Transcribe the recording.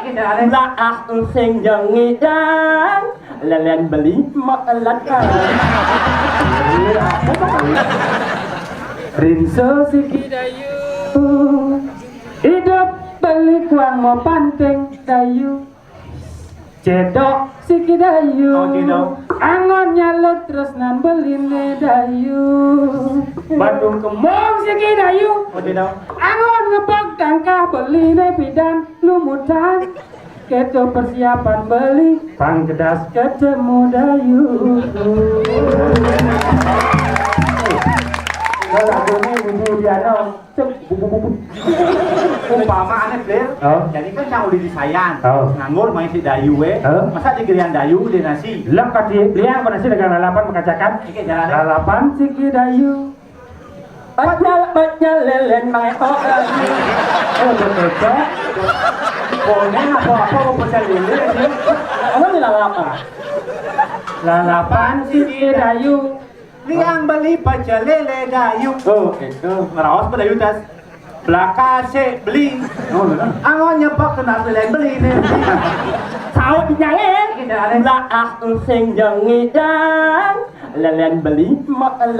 Laak sing jengidang lelen beli makan Rinso siki dayu hidup beli kuang mau panting dayu cedok siki dayu angon nyalut terus nan beline dayu Bandung kemong siki dayu angon ngebak tangkah beline bidan lumutan keto persiapan beli pangkedas ketemu dayu lagu ini bunyi piano umpama aneh Bler jadi kan yang udah disayang nganggur main si dayu masa digilian dayu di nasi lek kati liang nasi dengan lalapan mengkacakan lalapan siki dayu Bacnya lelen mang betul pokoknya apa mau pecah lele apa nih lalapan siki dayu liang beli pecah lele dayu itu ngerawas pada dayu tas belaka se beli angon nyepak kena lele beli nih tahu dinyalain laak sing jengidang lelen beli makan